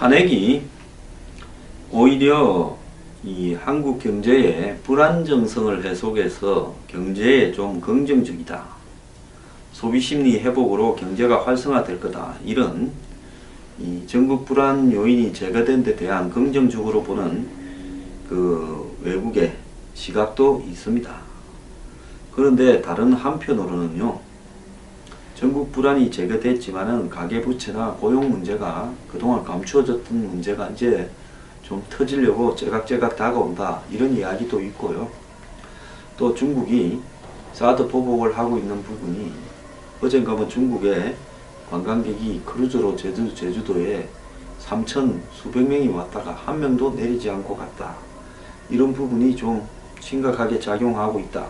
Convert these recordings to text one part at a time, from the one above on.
탄핵이 오히려 이 한국 경제의 불안정성을 해소해서 경제에 좀 긍정적이다. 소비심리 회복으로 경제가 활성화될 거다. 이런 이 전국 불안 요인이 제거된 데 대한 긍정적으로 보는 그 외국의 시각도 있습니다. 그런데 다른 한편으로는요, 전국 불안이 제거됐지만은 가계부채나 고용 문제가 그동안 감추어졌던 문제가 이제 좀 터지려고 째각째각 다가온다. 이런 이야기도 있고요. 또 중국이 사드 보복을 하고 있는 부분이 어젠가 중국에 관광객이 크루즈로 제주도에 3천 수백 명이 왔다가 한 명도 내리지 않고 갔다. 이런 부분이 좀 심각하게 작용하고 있다.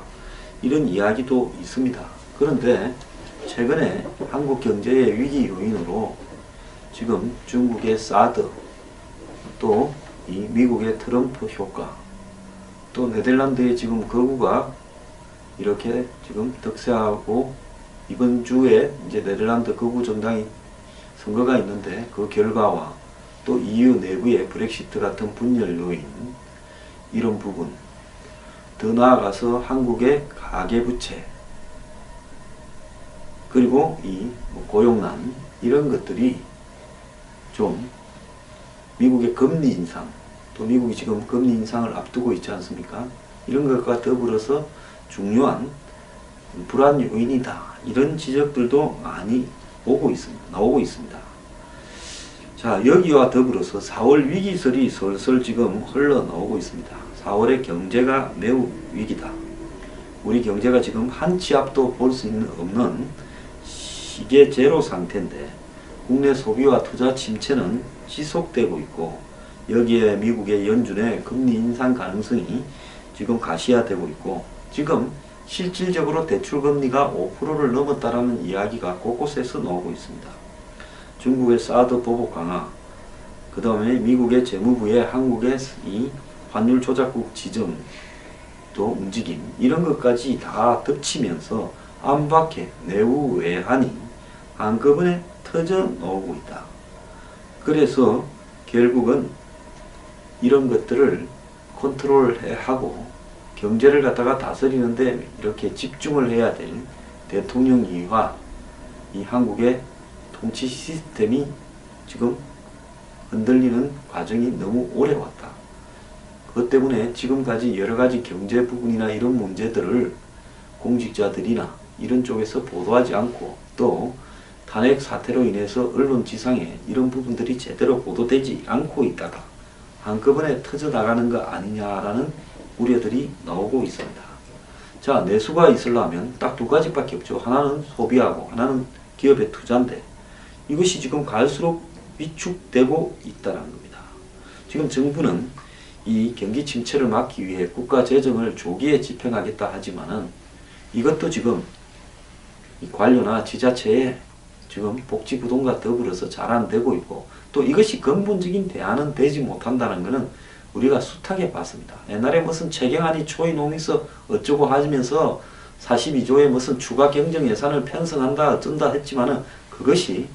이런 이야기도 있습니다. 그런데 최근에 한국 경제의 위기 요인으로 지금 중국의 사드, 또 이 미국의 트럼프 효과, 또 네덜란드의 지금 거구가 이렇게 지금 득세하고 이번 주에 이제 네덜란드 거구 정당이 선거가 있는데 그 결과와 또 EU 내부의 브렉시트 같은 분열 요인, 이런 부분, 더 나아가서 한국의 가계부채, 그리고 이 고용난, 이런 것들이 좀 미국의 금리 인상, 또 미국이 지금 금리 인상을 앞두고 있지 않습니까? 이런 것과 더불어서 중요한 불안 요인이다. 이런 지적들도 많이 나오고 있습니다. 자, 여기와 더불어서 4월 위기설이 슬슬 지금 흘러나오고 있습니다. 4월의 경제가 매우 위기다. 우리 경제가 지금 한 치 앞도 볼 수 없는 시계 제로 상태인데 국내 소비와 투자 침체는 지속되고 있고, 여기에 미국의 연준의 금리 인상 가능성이 지금 가시화되고 있고, 지금 실질적으로 대출금리가 5%를 넘었다라는 이야기가 곳곳에서 나오고 있습니다. 중국의 사드 보복 강화, 그 다음에 미국의 재무부의 한국의 이 환율 조작국 지정 또 움직임, 이런 것까지 다 덮치면서 안팎의 내부 외환이 한꺼번에 터져 나오고 있다. 그래서 결국은 이런 것들을 컨트롤하고 경제를 갖다가 다스리는데 이렇게 집중을 해야 될 대통령이와 이 한국의 통치 시스템이 지금 흔들리는 과정이 너무 오래 왔다. 그것 때문에 지금까지 여러가지 경제 부분이나 이런 문제들을 공직자들이나 이런 쪽에서 보도하지 않고, 또 탄핵 사태로 인해서 언론 지상에 이런 부분들이 제대로 보도되지 않고 있다가 한꺼번에 터져나가는 거 아니냐라는 우려들이 나오고 있습니다. 자, 내수가 있으려면 딱 두 가지밖에 없죠. 하나는 소비하고 하나는 기업의 투자인데 이것이 지금 갈수록 위축되고 있다는 겁니다. 지금 정부는 이 경기 침체를 막기 위해 국가 재정을 조기에 집행하겠다 하지만은 이것도 지금 이 관료나 지자체에 지금 복지부동과 더불어서 잘 안 되고 있고, 또 이것이 근본적인 대안은 되지 못한다는 것은 우리가 숱하게 봤습니다. 옛날에 무슨 최경환이 초이 농에서 어쩌고 하면서 42조의 무슨 추가 경정 예산을 편성한다 어쩐다 했지만은 그것이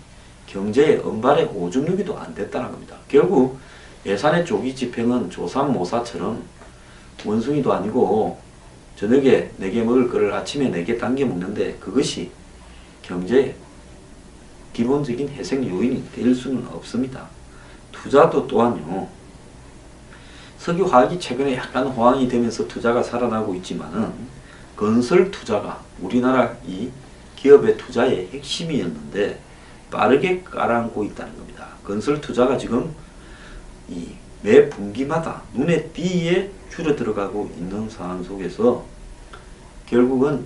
경제의 은발의 오줌누기도 안 됐다는 겁니다. 결국 예산의 조기 집행은 조삼모사처럼 원숭이도 아니고 저녁에 4개 먹을 거를 아침에 4개 당겨 먹는데 그것이 경제의 기본적인 회생 요인이 될 수는 없습니다. 투자도 또한요, 석유화학이 최근에 약간 호황이 되면서 투자가 살아나고 있지만은 건설 투자가 우리나라 이 기업의 투자의 핵심이었는데 빠르게 깔아앉고 있다는 겁니다. 건설 투자가 지금 이 매 분기마다 눈에 띄게 줄어들어가고 있는 상황 속에서 결국은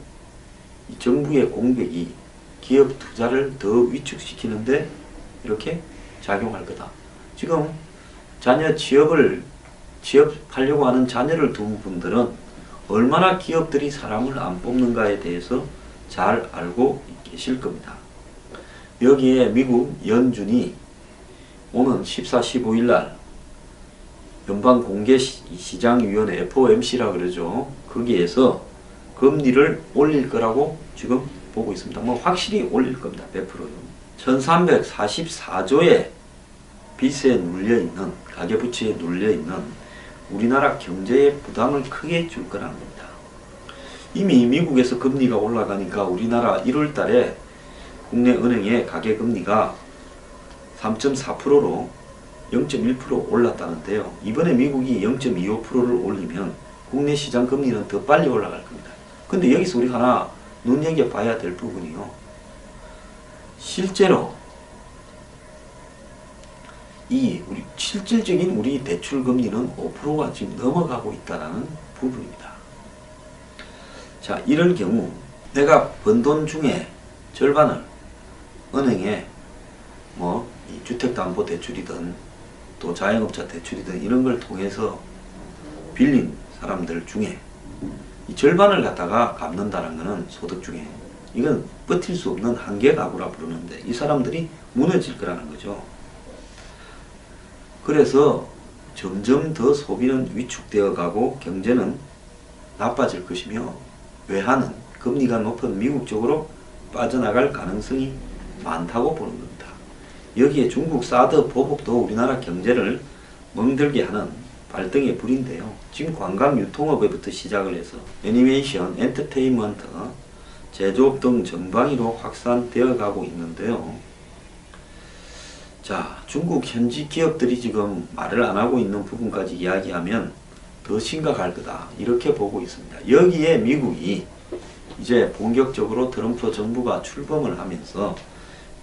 이 정부의 공백이 기업 투자를 더 위축시키는데 이렇게 작용할 거다. 지금 자녀 취업하려고 하는 자녀를 둔 분들은 얼마나 기업들이 사람을 안 뽑는가에 대해서 잘 알고 계실 겁니다. 여기에 미국 연준이 오는 14, 15일 날 연방공개시장위원회 FOMC라 그러죠. 거기에서 금리를 올릴 거라고 지금 보고 있습니다. 뭐 확실히 올릴 겁니다. 100%요. 1344조의 빚에 눌려있는, 가계부채에 눌려있는 우리나라 경제에 부담을 크게 줄 거라는 겁니다. 이미 미국에서 금리가 올라가니까 우리나라 1월 달에 국내 은행의 가계금리가 3.4%로 0.1% 올랐다는데요. 이번에 미국이 0.25%를 올리면 국내 시장 금리는 더 빨리 올라갈 겁니다. 근데 여기서 우리 하나 눈여겨봐야 될 부분이요. 실제로 우리 실질적인 우리 대출 금리는 5%가 지금 넘어가고 있다는 부분입니다. 자, 이런 경우 내가 번 돈 중에 절반을 은행에 이 주택담보대출이든 또 자영업자 대출이든 이런 걸 통해서 빌린 사람들 중에 이 절반을 갖다가 갚는다는 것은 소득 중에 이건 버틸 수 없는 한계 가구라 부르는데 이 사람들이 무너질 거라는 거죠. 그래서 점점 더 소비는 위축되어 가고 경제는 나빠질 것이며 외환은 금리가 높은 미국 쪽으로 빠져나갈 가능성이 많다고 보는 겁니다. 여기에 중국 사드 보복도 우리나라 경제를 멍들게 하는 발등의 불인데요. 지금 관광 유통업에부터 시작을 해서 애니메이션, 엔터테인먼트, 제조업 등 전방위로 확산되어 가고 있는데요. 자, 중국 현지 기업들이 지금 말을 안 하고 있는 부분까지 이야기하면 더 심각할 거다, 이렇게 보고 있습니다. 여기에 미국이 이제 본격적으로 트럼프 정부가 출범을 하면서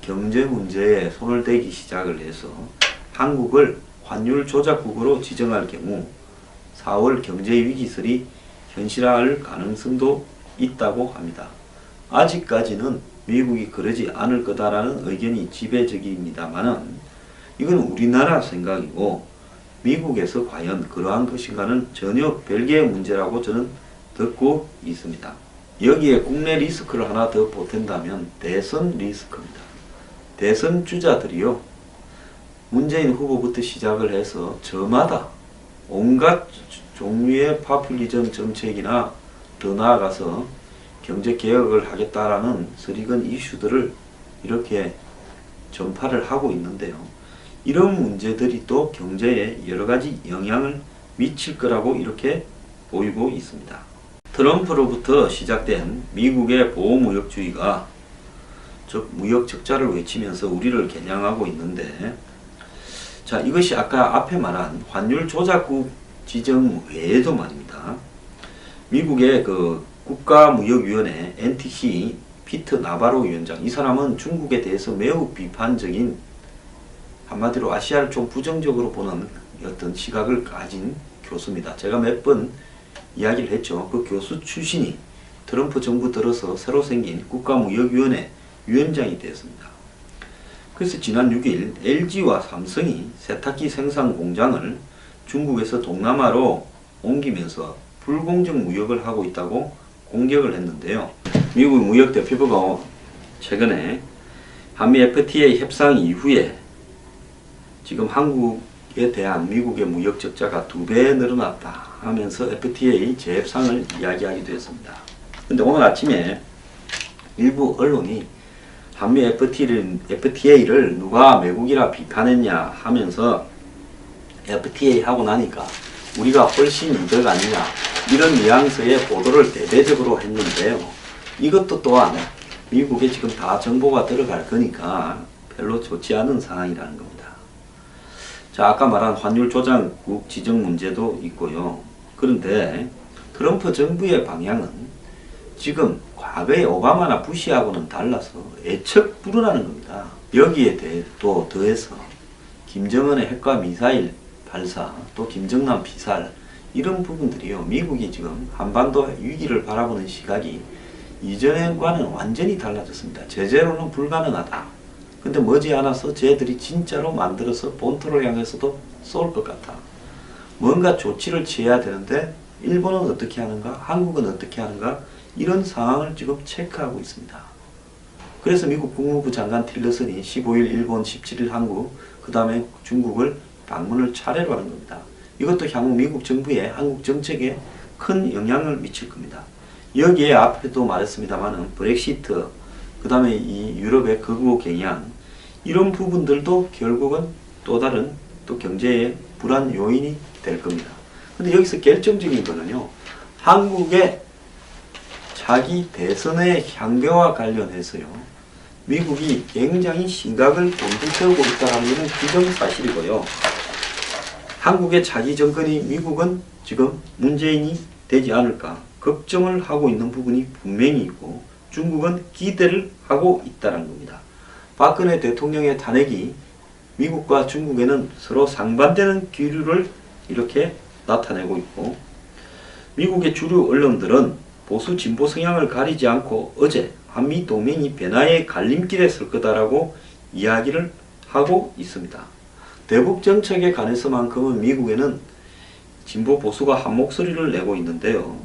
경제 문제에 손을 대기 시작을 해서 한국을 환율 조작국으로 지정할 경우 4월 경제위기설이 현실화할 가능성도 있다고 합니다. 아직까지는 미국이 그러지 않을 거다라는 의견이 지배적입니다만은 이건 우리나라 생각이고 미국에서 과연 그러한 것인가는 전혀 별개의 문제라고 저는 듣고 있습니다. 여기에 국내 리스크를 하나 더 보탠다면 대선 리스크입니다. 대선 주자들이요, 문재인 후보부터 시작을 해서 저마다 온갖 종류의 파퓰리즘 정책이나 더 나아가서 경제개혁을 하겠다라는 설익은 이슈들을 이렇게 전파를 하고 있는데요. 이런 문제들이 또 경제에 여러가지 영향을 미칠 거라고 이렇게 보이고 있습니다. 트럼프로부터 시작된 미국의 보호무역주의가 즉 무역 적자를 외치면서 우리를 겨냥하고 있는데, 자, 이것이 아까 앞에 말한 환율 조작국 지정 외에도 말입니다. 미국의 그 국가무역위원회 NTC 피트 나바로 위원장, 이 사람은 중국에 대해서 매우 비판적인, 한마디로 아시아를 좀 부정적으로 보는 어떤 시각을 가진 교수입니다. 제가 몇 번 이야기를 했죠. 그 교수 출신이 트럼프 정부 들어서 새로 생긴 국가무역위원회 위원장이 되었습니다. 그래서 지난 6일 LG와 삼성이 세탁기 생산 공장을 중국에서 동남아로 옮기면서 불공정 무역을 하고 있다고 공격을 했는데요. 미국 무역대표부가 최근에 한미 FTA 협상 이후에 지금 한국에 대한 미국의 무역 적자가 2배 늘어났다 하면서 FTA 재협상을 이야기하기도 했습니다. 근데 오늘 아침에 일부 언론이 한미 FTA를 누가 매국이라 비판했냐 하면서 FTA 하고 나니까 우리가 훨씬 이득 아니냐, 이런 뉘앙스의 보도를 대대적으로 했는데요. 이것도 또한 미국에 지금 다 정보가 들어갈 거니까 별로 좋지 않은 상황이라는 겁니다. 자, 아까 말한 환율 조작국 지정 문제도 있고요. 그런데 트럼프 정부의 방향은 지금 과거의 오바마나 부시하고는 달라서 애척 불허라는 겁니다. 여기에 또 더해서 김정은의 핵과 미사일 발사, 또 김정남 피살, 이런 부분들이요, 미국이 지금 한반도 위기를 바라보는 시각이 이전과는 완전히 달라졌습니다. 제재로는 불가능하다. 근데 머지않아서 쟤들이 진짜로 만들어서 본토를 향해서도 쏠 것 같아. 뭔가 조치를 취해야 되는데 일본은 어떻게 하는가, 한국은 어떻게 하는가, 이런 상황을 지금 체크하고 있습니다. 그래서 미국 국무부 장관 틸러슨이 15일 일본, 17일 한국, 그 다음에 중국을 방문을 차례로 하는 겁니다. 이것도 향후 미국 정부의 한국 정책에 큰 영향을 미칠 겁니다. 여기에 앞에도 말했습니다만은 브렉시트, 그 다음에 이 유럽의 극우 경향, 이런 부분들도 결국은 또 다른 또 경제의 불안 요인이 될 겁니다. 근데 여기서 결정적인 거는요, 한국의 차기 대선의 향배와 관련해서요, 미국이 굉장히 심각을 곤두세우고 있다는 것은 기정사실이고요. 한국의 차기 정권이 미국은 지금 문재인이 되지 않을까 걱정을 하고 있는 부분이 분명히 있고, 중국은 기대를 하고 있다는 겁니다. 박근혜 대통령의 탄핵이 미국과 중국에는 서로 상반되는 기류를 이렇게 나타내고 있고, 미국의 주류 언론들은 보수 진보 성향을 가리지 않고 어제 한미 동맹이 변화의 갈림길에 설 거다라고 이야기를 하고 있습니다. 대북 정책에 관해서만큼은 미국에는 진보 보수가 한 목소리를 내고 있는데요.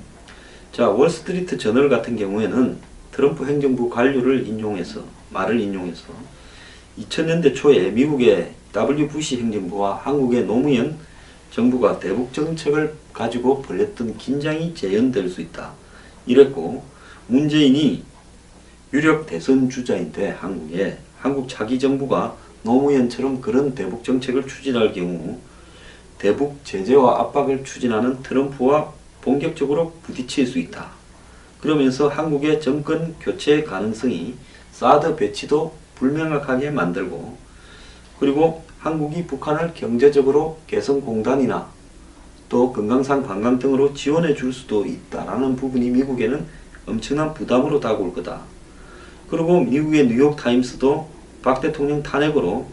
자, 월스트리트 저널 같은 경우에는 트럼프 행정부 관료를 인용해서, 말을 인용해서 2000년대 초에 미국의 W 부시 행정부와 한국의 노무현 정부가 대북 정책을 가지고 벌였던 긴장이 재현될 수 있다, 이랬고, 문재인이 유력 대선 주자인데 한국 차기 정부가 노무현처럼 그런 대북 정책을 추진할 경우 대북 제재와 압박을 추진하는 트럼프와 본격적으로 부딪힐 수 있다. 그러면서 한국의 정권 교체 가능성이 사드 배치도 불명확하게 만들고, 그리고 한국이 북한을 경제적으로 개성공단이나 또 금강산 관광 등으로 지원해 줄 수도 있다라는 부분이 미국에는 엄청난 부담으로 다가올 거다. 그리고 미국의 뉴욕타임스도 박 대통령 탄핵으로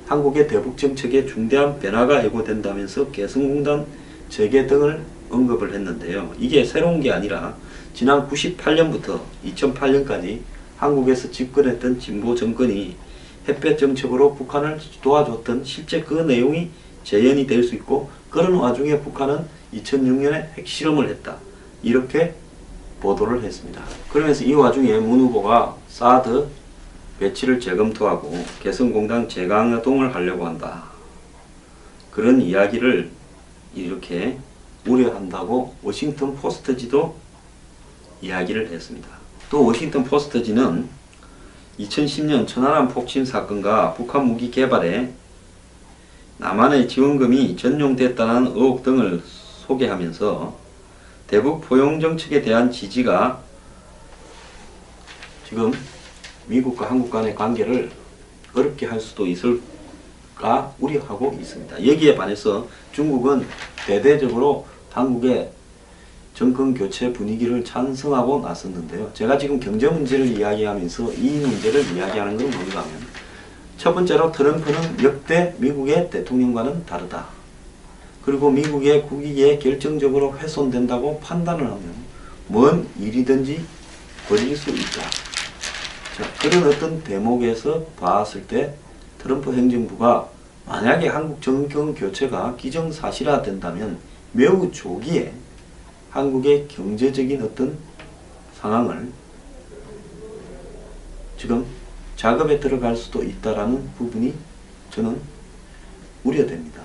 한국의 대북 정책에 중대한 변화가 예고된다면서 개성공단 재개 등을 언급을 했는데요. 이게 새로운 게 아니라 지난 98년부터 2008년까지 한국에서 집권했던 진보 정권이 햇볕 정책으로 북한을 도와줬던 실제 그 내용이 재현이 될 수 있고, 그런 와중에 북한은 2006년에 핵실험을 했다, 이렇게 보도를 했습니다. 그러면서 이 와중에 문 후보가 사드 배치를 재검토하고 개성공단 재가동을 하려고 한다, 그런 이야기를 이렇게 우려한다고 워싱턴 포스트지도 이야기를 했습니다. 또 워싱턴 포스트지는 2010년 천안함 폭침 사건과 북한 무기 개발에 남한의 지원금이 전용됐다는 의혹 등을 소개하면서 대북 포용 정책에 대한 지지가 지금 미국과 한국 간의 관계를 어렵게 할 수도 있을까 우려하고 있습니다. 여기에 반해서 중국은 대대적으로 한국의 정권 교체 분위기를 찬성하고 나섰는데요. 제가 지금 경제 문제를 이야기하면서 이 문제를 이야기하는 건 뭔가 하면, 첫 번째로 트럼프는 역대 미국의 대통령과는 다르다. 그리고 미국의 국익에 결정적으로 훼손된다고 판단을 하면 뭔 일이든지 벌일 수 있다. 자, 그런 어떤 대목에서 봤을 때 트럼프 행정부가 만약에 한국 정권 교체가 기정사실화된다면 매우 조기에 한국의 경제적인 어떤 상황을 지금 작업에 들어갈 수도 있다라는 부분이 저는 우려됩니다.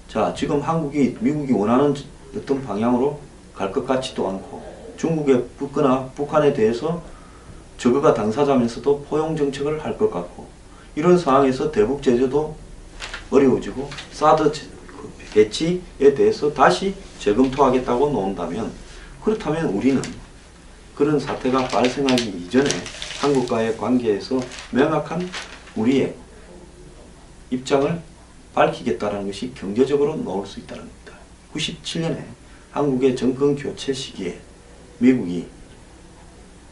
자, 지금 미국이 원하는 어떤 방향으로 갈 것 같지도 않고, 중국에 붙거나 북한에 대해서 저거가 당사자면서도 포용 정책을 할 것 같고, 이런 상황에서 대북 제재도 어려워지고 사드 배치에 대해서 다시 재검토하겠다고 논다면, 그렇다면 우리는 그런 사태가 발생하기 이전에 한국과의 관계에서 명확한 우리의 입장을 밝히겠다는 것이 경제적으로 나올 수 있다는 겁니다. 97년에 한국의 정권 교체 시기에 미국이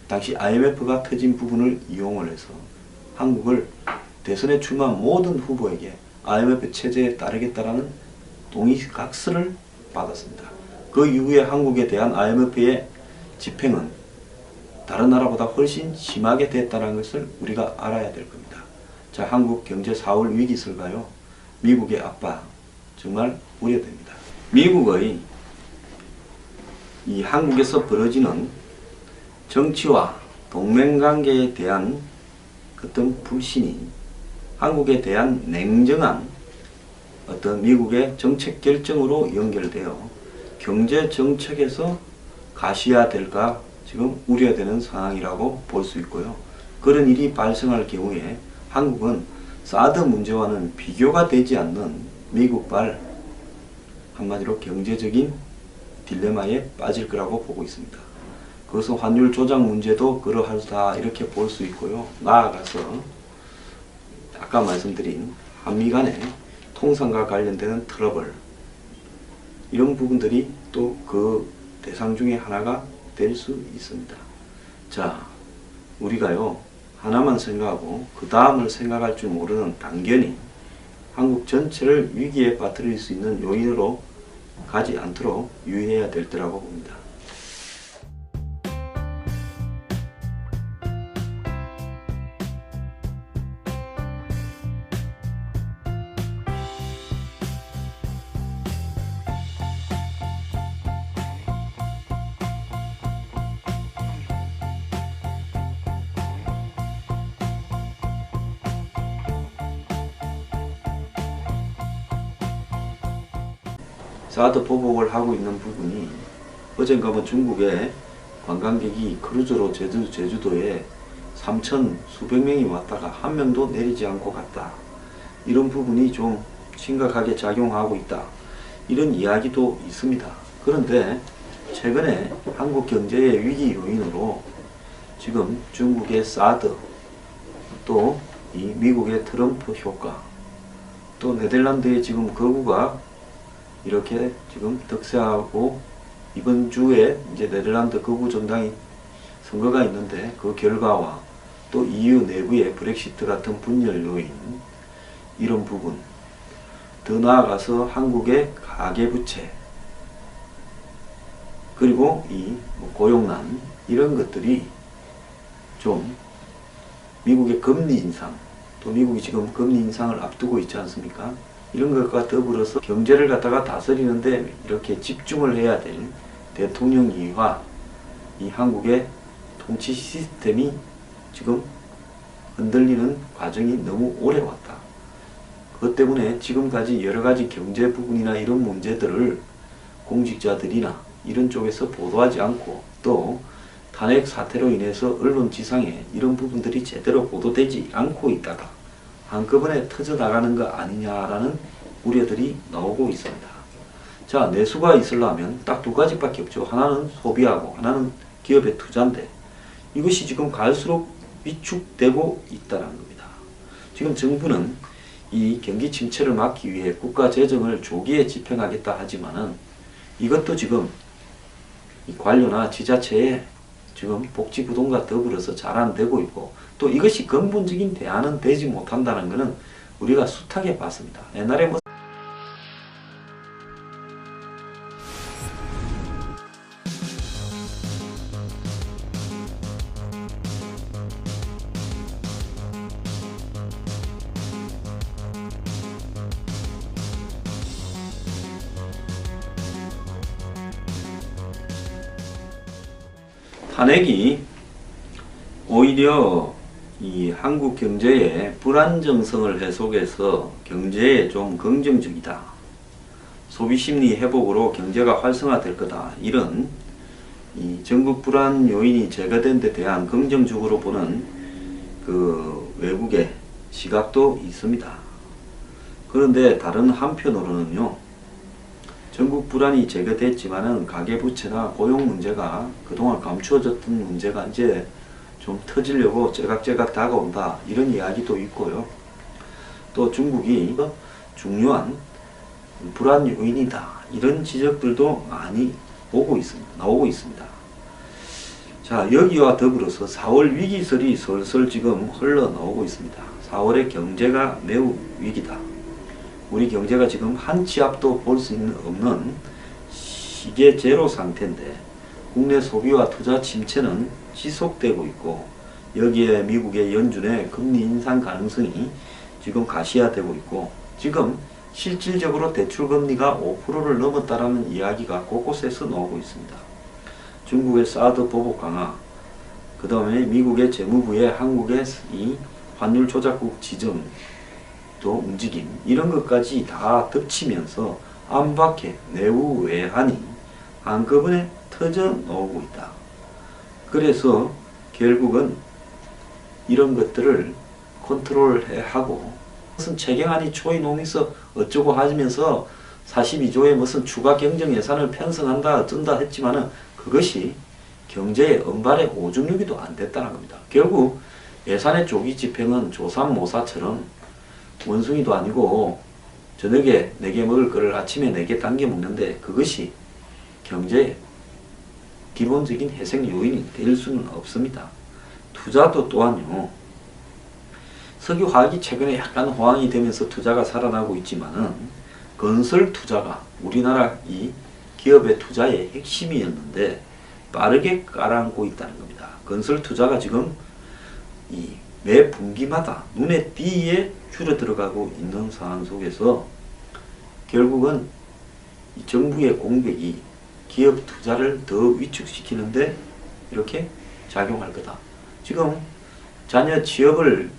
당시 IMF가 터진 부분을 이용을 해서 한국을 대선에 출마한 모든 후보에게 IMF 체제에 따르겠다라는 동의각서를 받았습니다. 그 이후에 한국에 대한 IMF의 집행은 다른 나라보다 훨씬 심하게 됐다는 것을 우리가 알아야 될 겁니다. 자, 한국 경제 4월 위기설가요, 미국의 압박 정말 우려됩니다. 미국의 이 한국에서 벌어지는 정치와 동맹관계에 대한 어떤 불신이 한국에 대한 냉정한 어떤 미국의 정책 결정으로 연결되어 경제 정책에서 가시화될까 지금 우려되는 상황이라고 볼 수 있고요. 그런 일이 발생할 경우에 한국은 사드 문제와는 비교가 되지 않는 미국발 한마디로 경제적인 딜레마에 빠질 거라고 보고 있습니다. 그래서 환율 조작 문제도 그러하다 이렇게 볼 수 있고요. 나아가서 아까 말씀드린 한미 간의 통상과 관련되는 트러블, 이런 부분들이 또 그 대상 중에 하나가 될 수 있습니다. 자, 우리가요 하나만 생각하고 그 다음을 생각할 줄 모르는 단견이 한국 전체를 위기에 빠뜨릴 수 있는 요인으로 가지 않도록 유의해야 될 때라고 봅니다. 사드 보복을 하고 있는 부분이 어젠가 중국의 관광객이 크루즈로 제주도에 3천 수백 명이 왔다가 한 명도 내리지 않고 갔다. 이런 부분이 좀 심각하게 작용하고 있다. 이런 이야기도 있습니다. 그런데 최근에 한국 경제의 위기 요인으로 지금 중국의 사드, 또 이 미국의 트럼프 효과, 또 네덜란드의 지금 거구가 이렇게 지금 득세하고, 이번 주에 이제 네덜란드 거구 정당이 선거가 있는데 그 결과와 또 EU 내부의 브렉시트 같은 분열 요인, 이런 부분, 더 나아가서 한국의 가계부채, 그리고 이 고용난, 이런 것들이 좀 미국의 금리 인상, 또 미국이 지금 금리 인상을 앞두고 있지 않습니까? 이런 것과 더불어서 경제를 갖다가 다스리는데 이렇게 집중을 해야 될 대통령이와 이 한국의 통치 시스템이 지금 흔들리는 과정이 너무 오래 왔다. 그것 때문에 지금까지 여러 가지 경제 부분이나 이런 문제들을 공직자들이나 이런 쪽에서 보도하지 않고, 또 탄핵 사태로 인해서 언론 지상에 이런 부분들이 제대로 보도되지 않고 있다가 한꺼번에 터져나가는 거 아니냐라는 우려들이 나오고 있습니다. 자, 내수가 있으려면 딱 두 가지밖에 없죠. 하나는 소비하고 하나는 기업의 투자인데, 이것이 지금 갈수록 위축되고 있다는 겁니다. 지금 정부는 이 경기 침체를 막기 위해 국가 재정을 조기에 집행하겠다 하지만은 이것도 지금 이 관료나 지자체에 지금 복지부동과 더불어서 잘 안 되고 있고, 또 이것이 근본적인 대안은 되지 못한다는 것은 우리가 숱하게 봤습니다. 옛날에 탄핵이 오히려 이 한국 경제의 불안정성을 해소해서 경제에 좀 긍정적이다, 소비심리 회복으로 경제가 활성화될 거다, 이런 이 전국 불안 요인이 제거된 데 대한 긍정적으로 보는 그 외국의 시각도 있습니다. 그런데 다른 한편으로는요, 전국 불안이 제거됐지만은 가계부채나 고용 문제가 그동안 감추어졌던 문제가 이제 좀 터지려고 째각째각 다가온다, 이런 이야기도 있고요. 또 중국이 중요한 불안 요인이다, 이런 지적들도 많이 나오고 있습니다. 자, 여기와 더불어서 4월 위기설이 슬슬 지금 흘러나오고 있습니다. 4월의 경제가 매우 위기다. 우리 경제가 지금 한 치 앞도 볼 수 없는 시계 제로 상태인데, 국내 소비와 투자 침체는 지속되고 있고, 여기에 미국의 연준의 금리 인상 가능성이 지금 가시화되고 있고, 지금 실질적으로 대출금리가 5%를 넘었다라는 이야기가 곳곳에서 나오고 있습니다. 중국의 사드 보복 강화, 그 다음에 미국의 재무부의 한국의 이 환율 조작국 지정 또 움직임, 이런 것까지 다 덮치면서 안팎의 내부 외환이 한꺼번에 터져 나오고 있다. 그래서 결국은 이런 것들을 컨트롤해 하고 무슨 최경환이 초이농에서 어쩌고 하면서 42조의 무슨 추가 경정 예산을 편성한다 어쩐다 했지만은 그것이 경제의 은발의 오줌누기도 안 됐다는 겁니다. 결국 예산의 조기 집행은 조삼모사처럼 원숭이도 아니고 저녁에 4개 먹을 거를 아침에 4개 당겨 먹는데 그것이 경제의 기본적인 회생 요인이 될 수는 없습니다. 투자도 또한요. 석유화학이 최근에 약간 호황이 되면서 투자가 살아나고 있지만은 건설 투자가 우리나라 이 기업의 투자의 핵심이었는데 빠르게 깔아앉고 있다는 겁니다. 건설 투자가 지금 이 매 분기마다 눈에 띄게 줄어들어가고 있는 상황 속에서 결국은 이 정부의 공백이 기업 투자를 더 위축시키는데 이렇게 작용할 거다. 지금 자녀 취업하려고